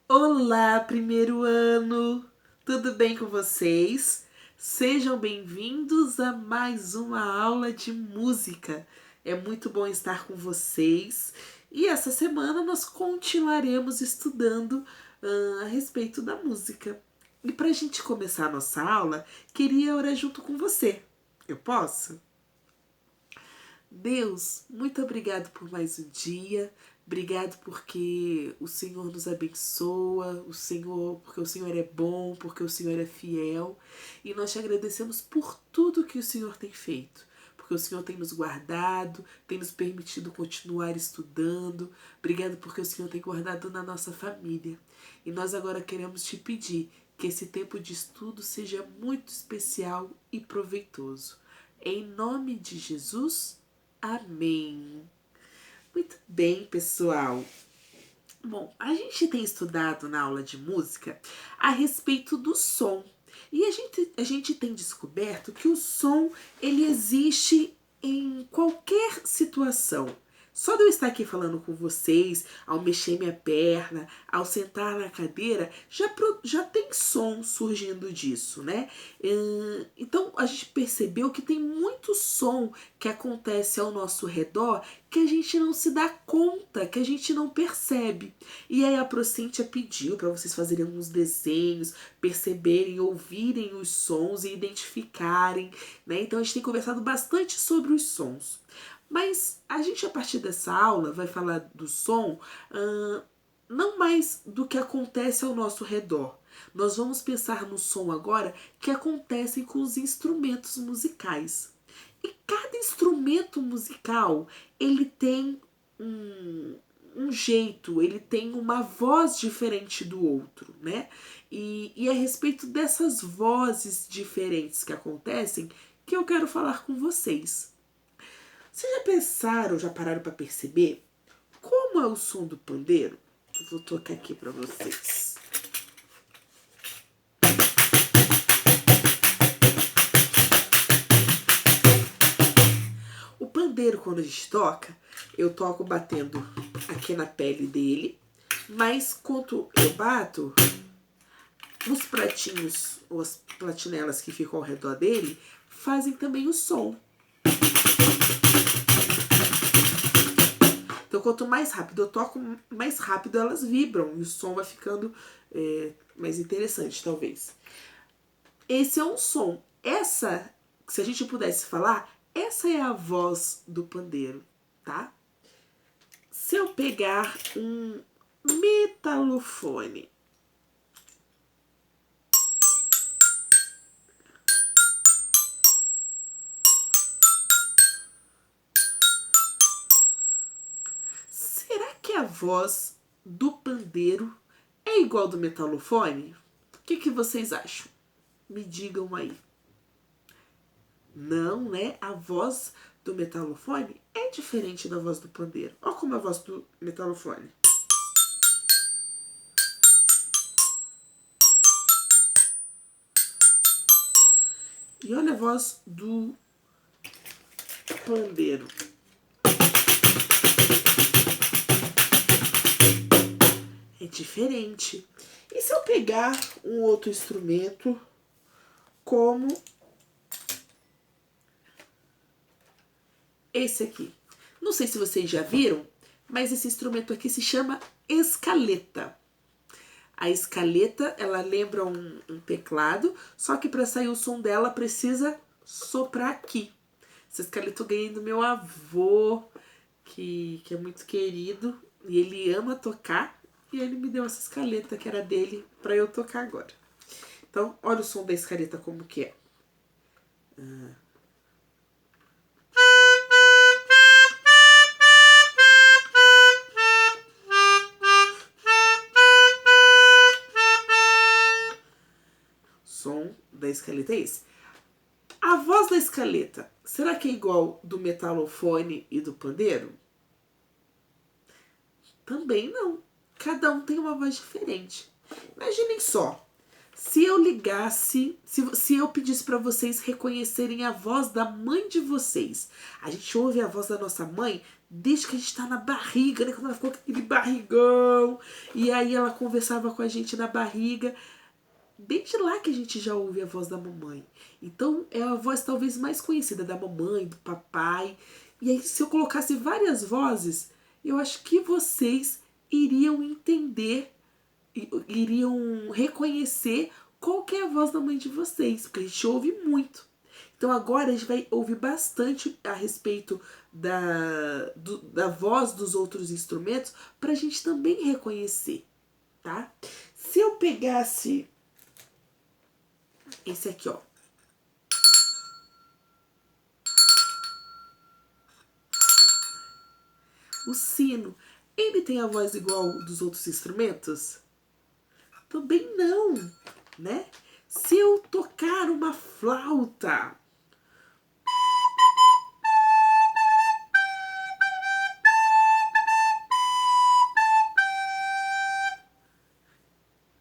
Olá, primeiro ano! Tudo bem com vocês? Sejam bem-vindos a mais uma aula de música. É muito bom estar com vocês e essa semana nós continuaremos estudando a respeito da música. E para a gente começar a nossa aula, queria orar junto com você. Eu posso? Deus, muito obrigado por mais um dia. Obrigado porque o Senhor nos abençoa, porque o Senhor é bom, porque o Senhor é fiel. E nós te agradecemos por tudo que o Senhor tem feito. Porque o Senhor tem nos guardado, tem nos permitido continuar estudando. Obrigado porque o Senhor tem guardado na nossa família. E nós agora queremos te pedir que esse tempo de estudo seja muito especial e proveitoso. Em nome de Jesus, amém. Muito bem, pessoal. Bom, a gente tem estudado na aula de música a respeito do som. E a gente tem descoberto que o som, ele existe em qualquer situação. Só de eu estar aqui falando com vocês, ao mexer minha perna, ao sentar na cadeira, já tem som surgindo disso, né? Então a gente percebeu que tem muito som que acontece ao nosso redor que a gente não se dá conta, que a gente não percebe. E aí a Procíntia pediu para vocês fazerem alguns desenhos, perceberem, ouvirem os sons e identificarem, né? Então a gente tem conversado bastante sobre os sons. Mas a gente, a partir dessa aula, vai falar do som, não mais do que acontece ao nosso redor. Nós vamos pensar no som agora que acontece com os instrumentos musicais. E cada instrumento musical, ele tem um jeito, ele tem uma voz diferente do outro, né? E a respeito dessas vozes diferentes que acontecem, que eu quero falar com vocês. Vocês já pensaram, já pararam para perceber como é o som do pandeiro? Eu vou tocar aqui para vocês. O pandeiro, quando a gente toca, eu toco batendo aqui na pele dele, mas quando eu bato, os pratinhos ou as platinelas que ficam ao redor dele fazem também o som. Então, quanto mais rápido eu toco, mais rápido elas vibram e o som vai ficando mais interessante, talvez. Esse é um som. Essa, se a gente pudesse falar, essa é a voz do pandeiro, tá? Se eu pegar um metalofone, será que a voz do pandeiro é igual do metalofone? O que vocês acham? Me digam aí. Não, né? A voz do metalofone é diferente da voz do pandeiro. Olha como é a voz do metalofone. E olha a voz do pandeiro. É diferente. E se eu pegar um outro instrumento como esse aqui? Não sei se vocês já viram, mas esse instrumento aqui se chama escaleta. A escaleta, ela lembra um teclado, só que para sair o som dela precisa soprar aqui. Essa escaleta eu ganhei do meu avô, que é muito querido, e ele ama tocar, e ele me deu essa escaleta que era dele para eu tocar agora. Então, olha o som da escaleta como que é. Som da escaleta é esse. A voz da escaleta, será que é igual do metalofone e do pandeiro? Também não. Cada um tem uma voz diferente. Imaginem só, se eu ligasse, se eu pedisse para vocês reconhecerem a voz da mãe de vocês. A gente ouve a voz da nossa mãe desde que a gente tá na barriga, né? Quando ela ficou com aquele barrigão. E aí ela conversava com a gente na barriga. Desde lá que a gente já ouve a voz da mamãe. Então é a voz talvez mais conhecida da mamãe, do papai. E aí se eu colocasse várias vozes, eu acho que vocês iriam entender, iriam reconhecer qual que é a voz da mãe de vocês, porque a gente ouve muito. Então agora a gente vai ouvir bastante a respeito da voz dos outros instrumentos para a gente também reconhecer, tá? Se eu pegasse esse aqui, ó. O sino, ele tem a voz igual dos outros instrumentos? Também não, né? Se eu tocar uma flauta,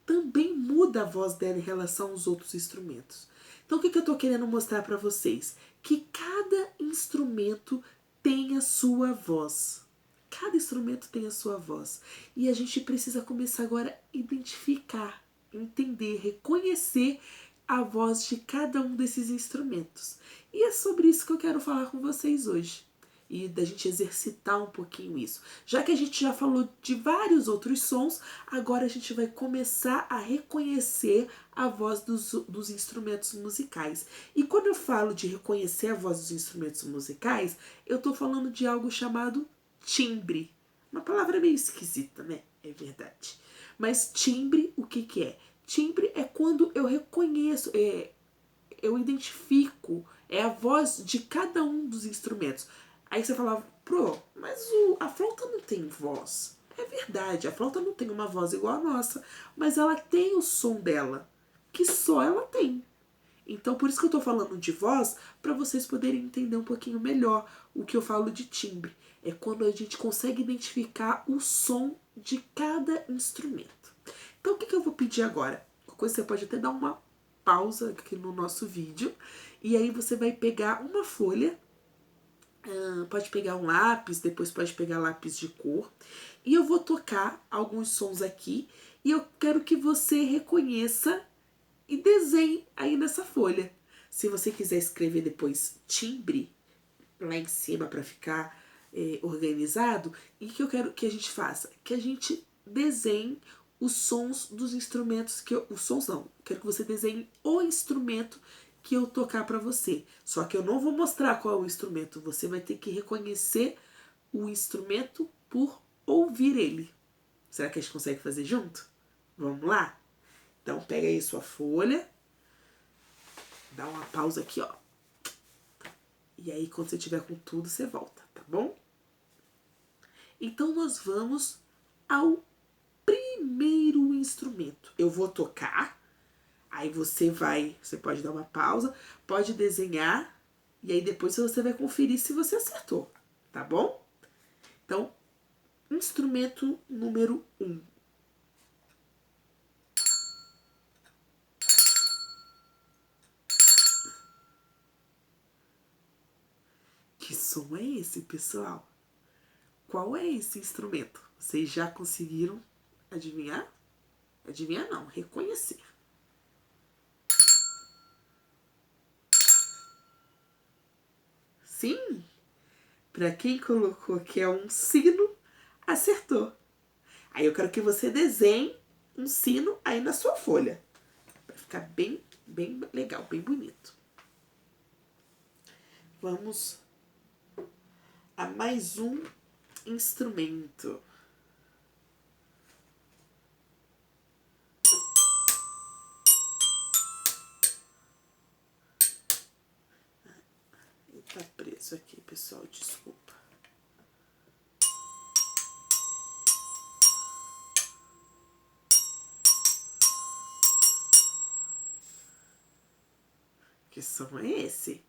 também muda a voz dela em relação aos outros instrumentos. Então o que eu estou querendo mostrar para vocês? Que cada instrumento tem a sua voz. Cada instrumento tem a sua voz. E a gente precisa começar agora a identificar, entender, reconhecer a voz de cada um desses instrumentos. E é sobre isso que eu quero falar com vocês hoje. E da gente exercitar um pouquinho isso. Já que a gente já falou de vários outros sons, agora a gente vai começar a reconhecer a voz dos instrumentos musicais. E quando eu falo de reconhecer a voz dos instrumentos musicais, eu estou falando de algo chamado timbre. Uma palavra meio esquisita, né? É verdade. Mas timbre, o que que é? Timbre é quando eu reconheço, eu identifico, é a voz de cada um dos instrumentos. Aí você falava, mas a flauta não tem voz. É verdade, a flauta não tem uma voz igual a nossa, mas ela tem o som dela, que só ela tem. Então, por isso que eu tô falando de voz, para vocês poderem entender um pouquinho melhor o que eu falo de timbre. É quando a gente consegue identificar o som de cada instrumento. Então, o que eu vou pedir agora? Qualquer coisa, você pode até dar uma pausa aqui no nosso vídeo. E aí você vai pegar uma folha, pode pegar um lápis, depois pode pegar lápis de cor. E eu vou tocar alguns sons aqui. E eu quero que você reconheça e desenhe aí nessa folha. Se você quiser escrever depois timbre lá em cima para ficar organizado, e que eu quero que a gente faça? Que a gente desenhe os sons dos instrumentos os sons não, quero que você desenhe o instrumento que eu tocar para você. Só que eu não vou mostrar qual é o instrumento, você vai ter que reconhecer o instrumento por ouvir ele. Será que a gente consegue fazer junto? Vamos lá? Então pega aí sua folha, dá uma pausa aqui, ó. E aí quando você tiver com tudo, você volta, tá bom? Então nós vamos ao primeiro instrumento. Eu vou tocar, aí você pode dar uma pausa, pode desenhar, e aí depois você vai conferir se você acertou, tá bom? Então, instrumento número 1. Que som é esse, pessoal? Qual é esse instrumento? Vocês já conseguiram adivinhar? Adivinhar não, reconhecer. Sim, para quem colocou que é um sino, acertou. Aí eu quero que você desenhe um sino aí na sua folha. Vai ficar bem, bem legal, bem bonito. Vamos a mais um instrumento. Ele tá preso aqui, pessoal, desculpa. Que som é esse?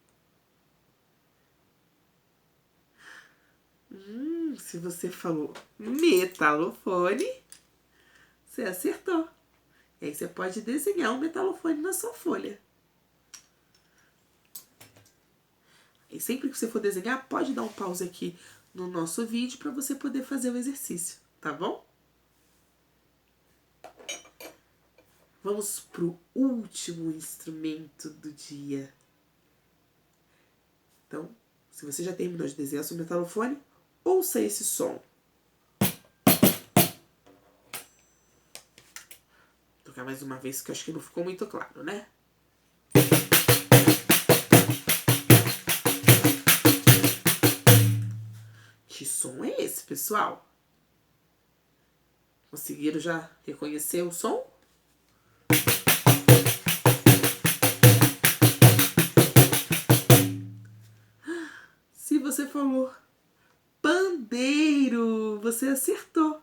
Se você falou metalofone, você acertou. E aí você pode desenhar um metalofone na sua folha. E sempre que você for desenhar, pode dar um pause aqui no nosso vídeo para você poder fazer o exercício, tá bom? Vamos pro último instrumento do dia. Então, se você já terminou de desenhar seu metalofone, ouça esse som. Vou tocar mais uma vez, que eu acho que não ficou muito claro, né? Que som é esse, pessoal? Conseguiram já reconhecer o som? Se você falou pandeiro, você acertou.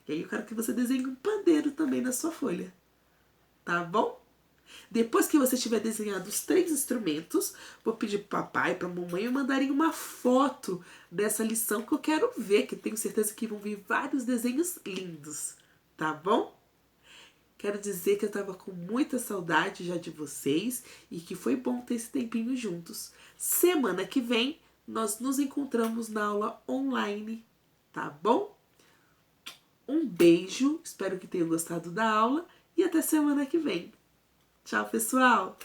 E aí eu quero que você desenhe um pandeiro também na sua folha. Tá bom? Depois que você tiver desenhado os 3 instrumentos, vou pedir pro papai e pra mamãe mandarem uma foto dessa lição que eu quero ver, que tenho certeza que vão vir vários desenhos lindos. Tá bom? Quero dizer que eu tava com muita saudade já de vocês e que foi bom ter esse tempinho juntos. Semana que vem, nós nos encontramos na aula online, tá bom? Um beijo, espero que tenham gostado da aula e até semana que vem. Tchau, pessoal!